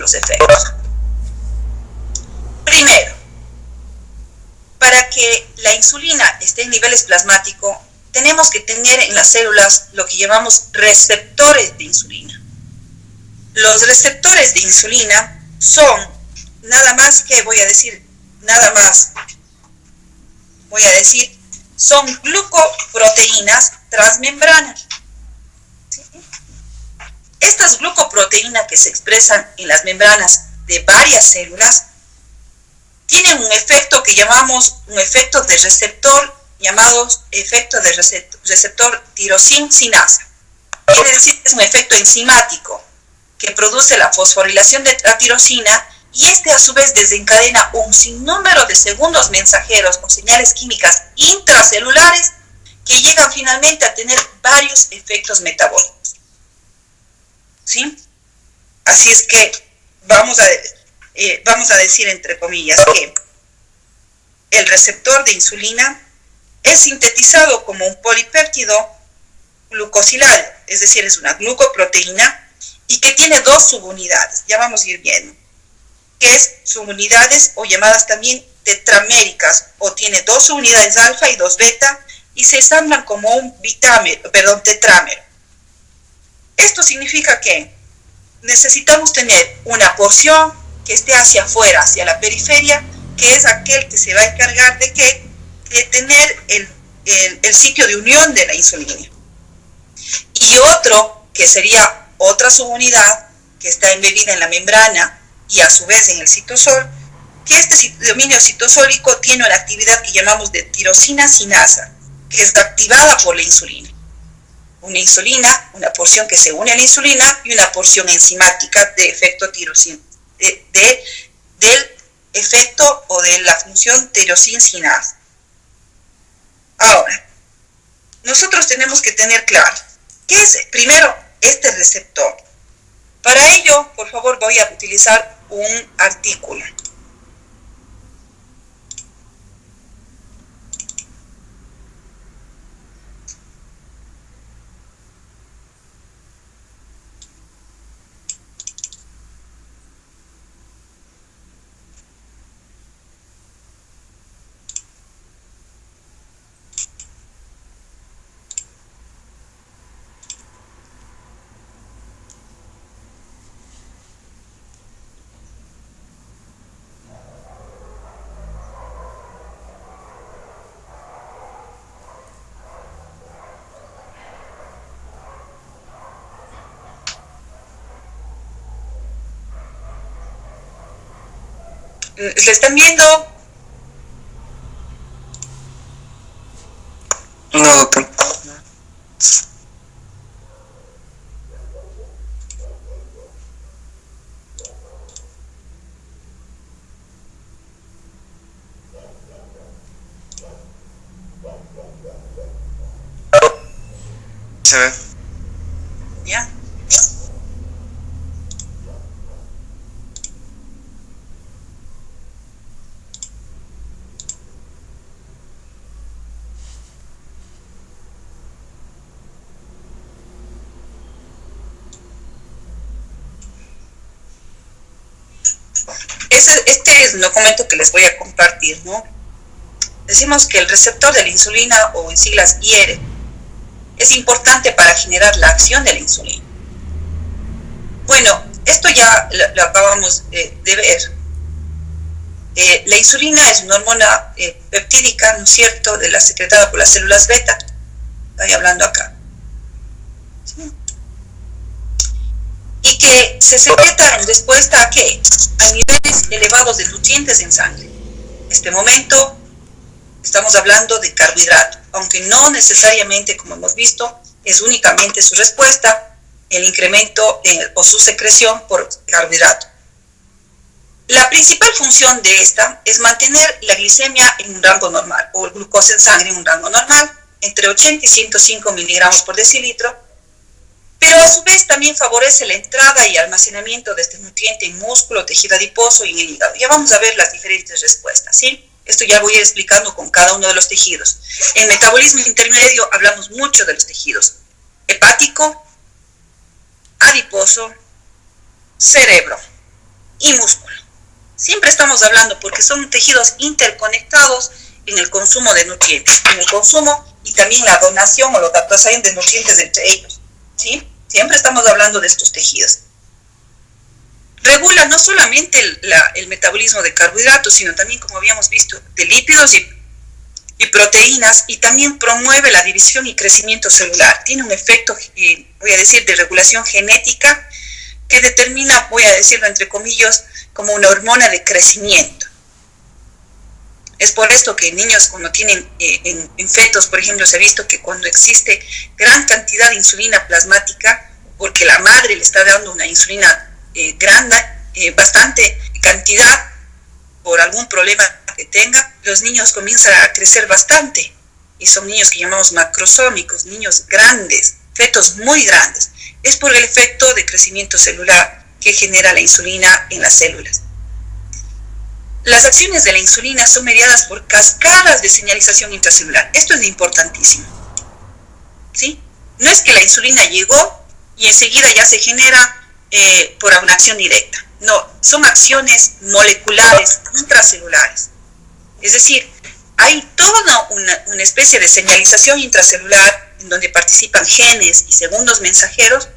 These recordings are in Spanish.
los efectos. Primero, para que la insulina esté en niveles plasmáticos, tenemos que tener en las células lo que llamamos receptores de insulina. Los receptores de insulina son son glucoproteínas transmembranas. ¿Sí? Estas glucoproteínas que se expresan en las membranas de varias células tienen un efecto que llamamos un efecto de receptor, llamado efecto de receptor tirosina-sinasa. Quiere decir que es un efecto enzimático que produce la fosforilación de la tirosina, y este a su vez desencadena un sinnúmero de segundos mensajeros o señales químicas intracelulares que llegan finalmente a tener varios efectos metabólicos. ¿Sí? Así es que vamos a decir entre comillas que el receptor de insulina es sintetizado como un polipéptido glucosilario, es decir, es una glucoproteína y que tiene dos subunidades, ya vamos a ir viendo, que es subunidades o llamadas también tetraméricas, o tiene dos subunidades alfa y dos beta y se ensamblan como un tetrámero. Esto significa que necesitamos tener una porción que esté hacia afuera, hacia la periferia, que es aquel que se va a encargar de tener el sitio de unión de la insulina. Y otro, que sería otra subunidad, que está embebida en la membrana y a su vez en el citosol, que este dominio citosólico tiene una actividad que llamamos de tirosina-sinasa, que es activada por la insulina. Una porción que se une a la insulina y una porción enzimática de efecto tirosina, del efecto o de la función tirosina-sinasa. Ahora, nosotros tenemos que tener claro qué es primero este receptor. Para ello, por favor, voy a utilizar un artículo. ¿Se están viendo? No, doctor. Se ve. ¿Ya? Este es el documento que les voy a compartir, ¿no? Decimos que el receptor de la insulina, o en siglas IR, es importante para generar la acción de la insulina. Bueno, esto ya lo acabamos de ver. La insulina es una hormona peptídica, ¿no es cierto?, de la secretada por las células beta. Estoy hablando acá. ¿Sí? Y que se secreta en respuesta a ¿qué? A niveles elevados de nutrientes en sangre. En este momento estamos hablando de carbohidrato, aunque no necesariamente, como hemos visto, es únicamente su respuesta, el incremento o su secreción por carbohidrato. La principal función de esta es mantener la glicemia en un rango normal, o el glucosa en sangre en un rango normal, entre 80 y 105 miligramos por decilitro, pero a su vez también favorece la entrada y almacenamiento de este nutriente en músculo, tejido adiposo y en el hígado. Ya vamos a ver las diferentes respuestas, ¿sí? Esto ya voy a ir explicando con cada uno de los tejidos. En metabolismo intermedio hablamos mucho de los tejidos: hepático, adiposo, cerebro. y músculo. Siempre estamos hablando porque son tejidos interconectados en el consumo de nutrientes, en el consumo y también la donación o la adaptación de nutrientes entre ellos, ¿sí? Siempre estamos hablando de estos tejidos. Regula no solamente el metabolismo de carbohidratos, sino también, como habíamos visto, de lípidos y proteínas, y también promueve la división y crecimiento celular. Tiene un efecto, voy a decir, de regulación genética que determina, voy a decirlo entre comillas, como una hormona de crecimiento. Es por esto que niños cuando tienen en fetos, por ejemplo, se ha visto que cuando existe gran cantidad de insulina plasmática, porque la madre le está dando una insulina grande, bastante cantidad, por algún problema que tenga, los niños comienzan a crecer bastante. Y son niños que llamamos macrosómicos, niños grandes, fetos muy grandes. Es por el efecto de crecimiento celular que genera la insulina en las células. Las acciones de la insulina son mediadas por cascadas de señalización intracelular. Esto es importantísimo, ¿sí? No es que la insulina llegó y enseguida ya se genera por una acción directa. No, son acciones moleculares intracelulares. Es decir, hay toda una especie de señalización intracelular en donde participan genes y segundos mensajeros,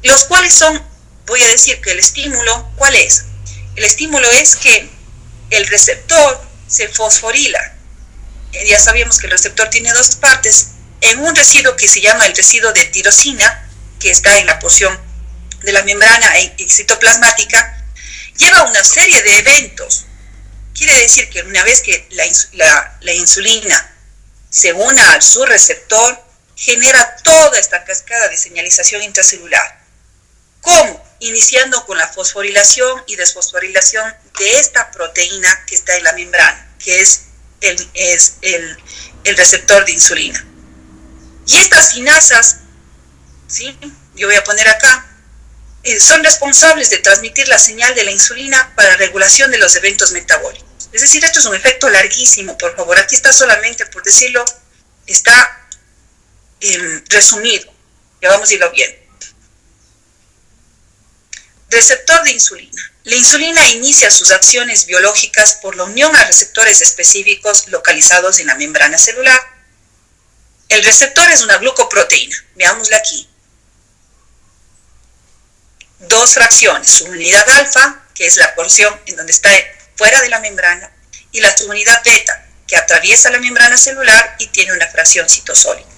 los cuales son, voy a decir que el estímulo, ¿cuál es? El estímulo es que el receptor se fosforila. Ya sabíamos que el receptor tiene dos partes. En un residuo que se llama el residuo de tirosina, que está en la porción de la membrana citoplasmática, lleva una serie de eventos. Quiere decir que una vez que la insulina se una a su receptor, genera toda esta cascada de señalización intracelular. ¿Cómo? Iniciando con la fosforilación y desfosforilación de esta proteína que está en la membrana, que es el receptor de insulina. Y estas quinasas, ¿sí? Yo voy a poner acá, son responsables de transmitir la señal de la insulina para regulación de los eventos metabólicos. Es decir, esto es un efecto larguísimo, por favor. Aquí está solamente, por decirlo, está resumido. Ya vamos a irlo bien. Receptor de insulina. La insulina inicia sus acciones biológicas por la unión a receptores específicos localizados en la membrana celular. El receptor es una glucoproteína. Veámosla aquí. Dos fracciones, subunidad alfa, que es la porción en donde está fuera de la membrana, y la subunidad beta, que atraviesa la membrana celular y tiene una fracción citosólica.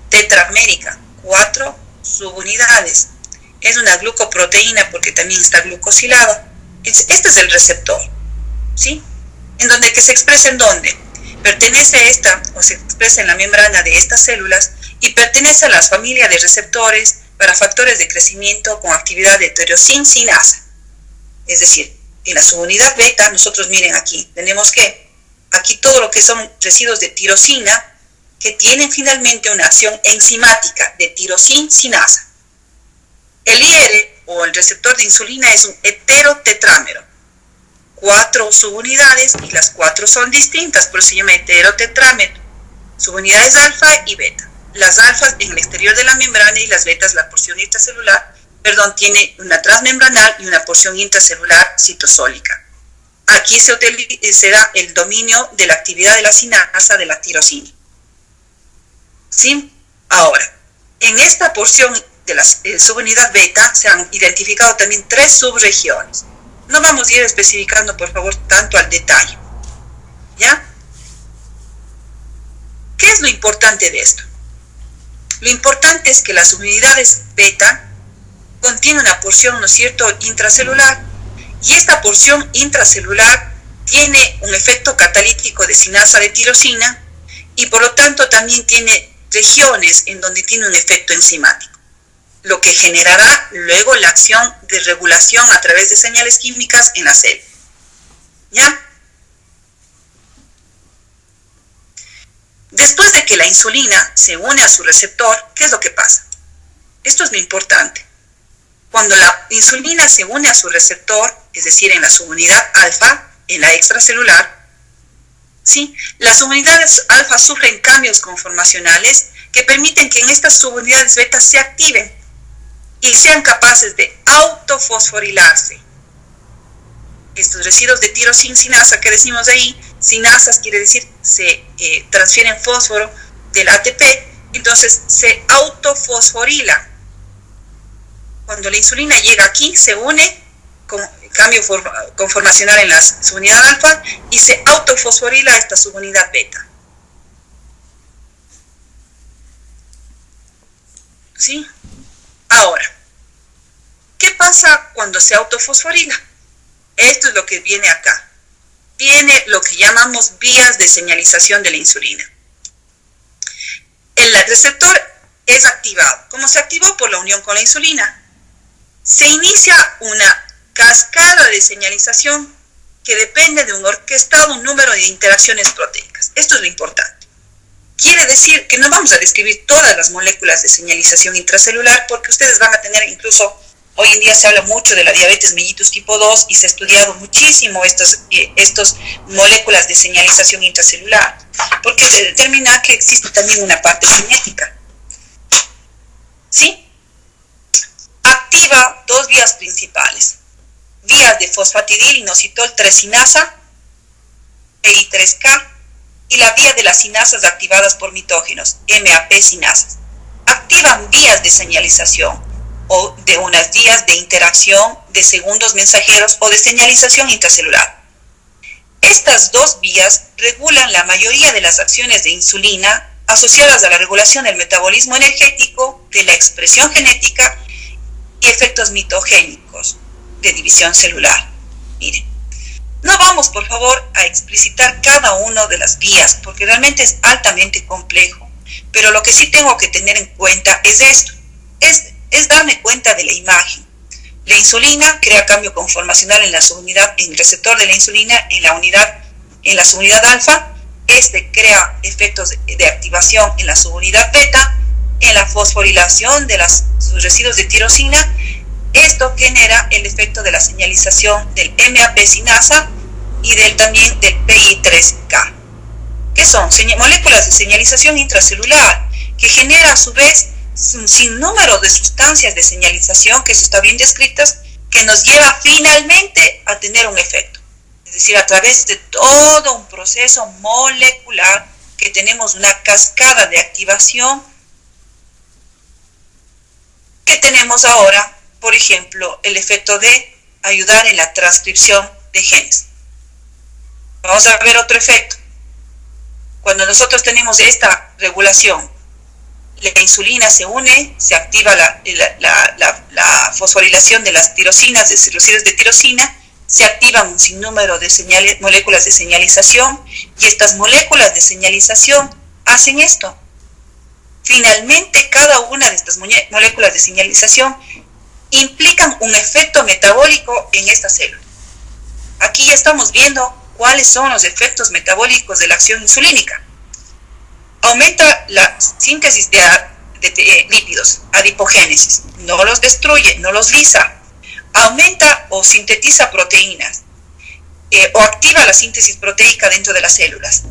Tetramérica, 4 subunidades. Es una glucoproteína porque también está glucosilada. Este es el receptor, ¿sí? En donde que se expresa en dónde. Pertenece a esta, o se expresa en la membrana de estas células, y pertenece a las familias de receptores para factores de crecimiento con actividad de tirosina-sinasa. Es decir, en la subunidad beta, nosotros miren aquí, tenemos que, aquí todo lo que son residuos de tirosina, que tienen finalmente una acción enzimática de tirosin-sinasa. El IR, o el receptor de insulina, es un heterotetrámero. 4 subunidades, y las 4 son distintas, por eso se llama heterotetrámero. Subunidades alfa y beta. Las alfas en el exterior de la membrana y las betas, la porción intracelular, tiene una transmembranal y una porción intracelular citosólica. Aquí se da el dominio de la actividad de la sinasa de la tirosina. ¿Sí? Ahora, en esta porción de la subunidad beta se han identificado también 3 subregiones. No vamos a ir especificando, por favor, tanto al detalle. ¿Ya? ¿Qué es lo importante de esto? Lo importante es que las subunidades beta contienen una porción, ¿no es cierto?, intracelular. Y esta porción intracelular tiene un efecto catalítico de sinasa de tirosina y por lo tanto también tiene regiones en donde tiene un efecto enzimático, lo que generará luego la acción de regulación a través de señales químicas en la célula. ¿Ya? Después de que la insulina se une a su receptor, ¿qué es lo que pasa? Esto es lo importante. Cuando la insulina se une a su receptor, es decir, en la subunidad alfa, en la extracelular, ¿sí? Las subunidades alfa sufren cambios conformacionales que permiten que en estas subunidades beta se activen y sean capaces de autofosforilarse. estos residuos de tirosina sinasa que decimos ahí, sinasas quiere decir se transfieren fósforo del ATP, entonces se autofosforila. Cuando la insulina llega aquí, se une con cambio conformacional en la subunidad alfa y se autofosforila esta subunidad beta. ¿Sí? Ahora, ¿qué pasa cuando se autofosforila? Esto es lo que viene acá. Viene lo que llamamos vías de señalización de la insulina. El receptor es activado. ¿Cómo se activó? Por la unión con la insulina. Se inicia una cascada de señalización que depende de un orquestado número de interacciones proteicas. Esto es lo importante. Quiere decir que no vamos a describir todas las moléculas de señalización intracelular porque ustedes van a tener incluso, hoy en día se habla mucho de la diabetes mellitus tipo 2 y se ha estudiado muchísimo estas moléculas de señalización intracelular porque se determina que existe también una parte genética. ¿Sí? Activa dos vías principales, vías de fosfatidil inositol 3 sinasa, PI3K, y la vía de las sinasas activadas por mitógenos, MAP sinasas. Activan vías de señalización o de unas vías de interacción de segundos mensajeros o de señalización intracelular. Estas dos vías regulan la mayoría de las acciones de insulina asociadas a la regulación del metabolismo energético, de la expresión genética y efectos mitogénicos de división celular. Miren, no vamos por favor a explicitar cada una de las vías porque realmente es altamente complejo, pero lo que sí tengo que tener en cuenta es esto, es darme cuenta de la imagen. La insulina crea cambio conformacional en la subunidad, en el receptor de la insulina, en la subunidad alfa. Este crea efectos de activación en la subunidad beta, en la fosforilación de sus residuos de tirosina. Esto genera el efecto de la señalización del MAP sinasa y también del PI3K, que son moléculas de señalización intracelular, que genera a su vez un sinnúmero de sustancias de señalización, que eso está bien descritas, que nos lleva finalmente a tener un efecto. Es decir, a través de todo un proceso molecular que tenemos una cascada de activación que tenemos ahora, por ejemplo, el efecto de ayudar en la transcripción de genes. Vamos a ver otro efecto. Cuando nosotros tenemos esta regulación, la insulina se une, se activa la fosforilación de las tirosinas, de los residuos de tirosina, se activan un sinnúmero de moléculas de señalización y estas moléculas de señalización hacen esto. Finalmente, cada una de estas moléculas de señalización implican un efecto metabólico en esta célula. Aquí ya estamos viendo cuáles son los efectos metabólicos de la acción insulínica. Aumenta la síntesis de lípidos, adipogénesis, no los destruye, no los lisa. Aumenta o sintetiza proteínas o activa la síntesis proteica dentro de las células.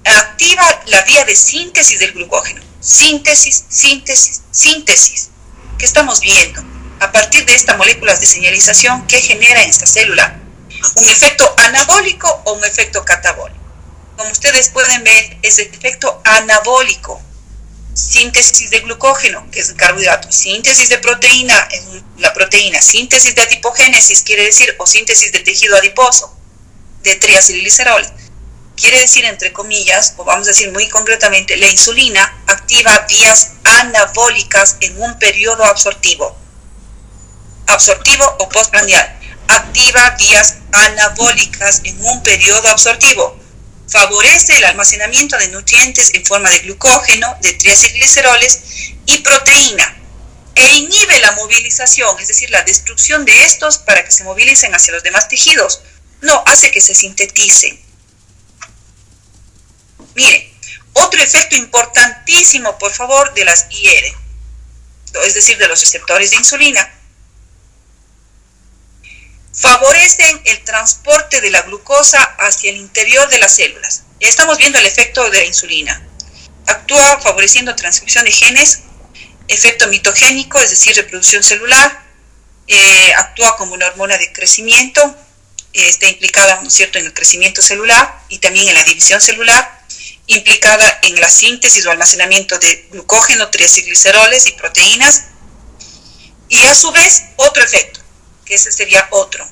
Activa la vía de síntesis del glucógeno. Síntesis. ¿Qué estamos viendo? A partir de estas moléculas de señalización, ¿qué genera en esta célula? Un efecto anabólico o un efecto catabólico. Como ustedes pueden ver, es el efecto anabólico. Síntesis de glucógeno, que es el carbohidrato. Síntesis de proteína, es la proteína. Síntesis de adipogénesis, quiere decir, o síntesis de tejido adiposo, de triacilgliceroles. Quiere decir, entre comillas, o vamos a decir muy concretamente, la insulina activa vías anabólicas en un periodo absortivo o postprandial. Activa vías anabólicas en un periodo absortivo. Favorece el almacenamiento de nutrientes en forma de glucógeno, de triacilgliceroles y proteína. E inhibe la movilización, es decir, la destrucción de estos para que se movilicen hacia los demás tejidos. No, hace que se sinteticen. Miren, otro efecto importantísimo, por favor, de las IR, es decir, de los receptores de insulina. Favorecen el transporte de la glucosa hacia el interior de las células. Estamos viendo el efecto de la insulina. Actúa favoreciendo transcripción de genes, efecto mitogénico, es decir, reproducción celular. Actúa como una hormona de crecimiento, está implicada, ¿no es cierto?, en el crecimiento celular y también en la división celular, implicada en la síntesis o almacenamiento de glucógeno, triacilgliceroles y proteínas. Y a su vez, otro efecto, que ese sería otro,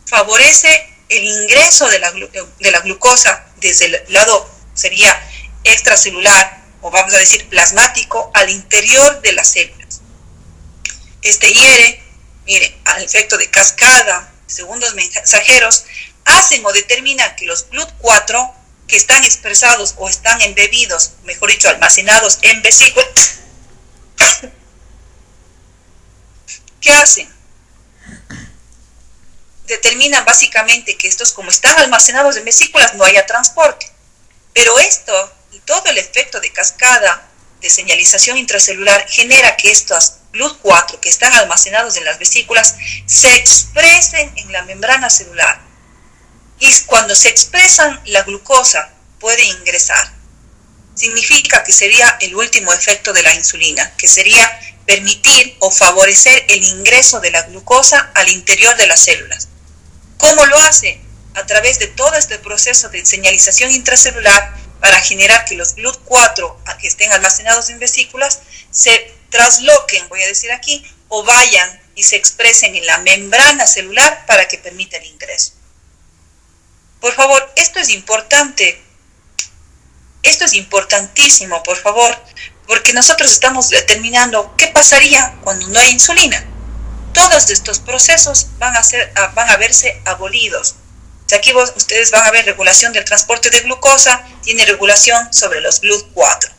favorece el ingreso de la glucosa desde el lado, sería extracelular, o vamos a decir plasmático, al interior de las células. Este hiere, mire, al efecto de cascada, segundos mensajeros, hacen o determinan que los GLUT4 que están expresados o están embebidos, mejor dicho, almacenados en vesículas, ¿qué hacen? Determinan básicamente que estos, como están almacenados en vesículas, no haya transporte. Pero esto y todo el efecto de cascada de señalización intracelular genera que estos GLUT4 que están almacenados en las vesículas se expresen en la membrana celular. Y cuando se expresan, la glucosa puede ingresar. Significa que sería el último efecto de la insulina, que sería permitir o favorecer el ingreso de la glucosa al interior de las células. ¿Cómo lo hace? A través de todo este proceso de señalización intracelular para generar que los GLUT4 que estén almacenados en vesículas se trasloquen, voy a decir aquí, o vayan y se expresen en la membrana celular para que permita el ingreso. Por favor, esto es importante. Esto es importantísimo, por favor, porque nosotros estamos determinando qué pasaría cuando no hay insulina. Todos estos procesos van a verse abolidos. O sea, aquí ustedes van a ver regulación del transporte de glucosa, tiene regulación sobre los GLUT4.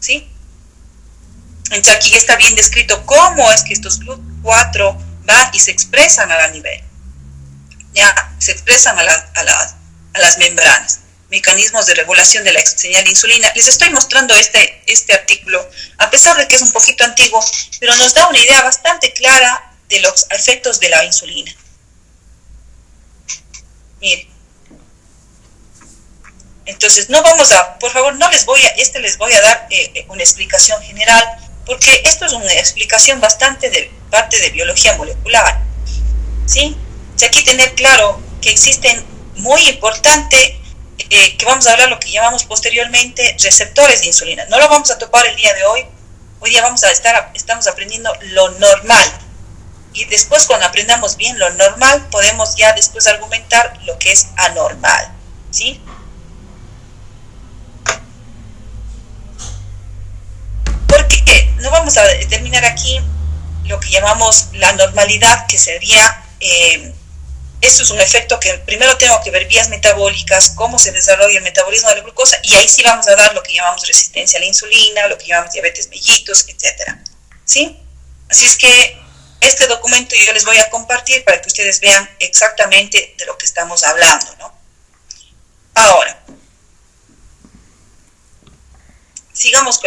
¿Sí? Entonces aquí ya está bien descrito cómo es que estos GLUT4 van y se expresan a la nivel. Ya, se expresan a las membranas. Mecanismos de regulación de la señal de insulina. Les estoy mostrando este artículo, a pesar de que es un poquito antiguo, pero nos da una idea bastante clara de los efectos de la insulina. Miren. Entonces, no vamos a, por favor, les voy a dar una explicación general, porque esto es una explicación bastante de parte de biología molecular. ¿Sí? Aquí tener claro que existen, muy importante, que vamos a hablar lo que llamamos posteriormente receptores de insulina. No lo vamos a topar el día de hoy. Hoy día estamos aprendiendo lo normal. Y después, cuando aprendamos bien lo normal, podemos ya después argumentar lo que es anormal. ¿Sí? Porque no vamos a determinar aquí lo que llamamos la normalidad, que sería... esto es un efecto que primero tengo que ver vías metabólicas, cómo se desarrolla el metabolismo de la glucosa, y ahí sí vamos a dar lo que llamamos resistencia a la insulina, lo que llamamos diabetes mellitus, etc. ¿Sí? Así es que este documento yo les voy a compartir para que ustedes vean exactamente de lo que estamos hablando, ¿no? Ahora, sigamos con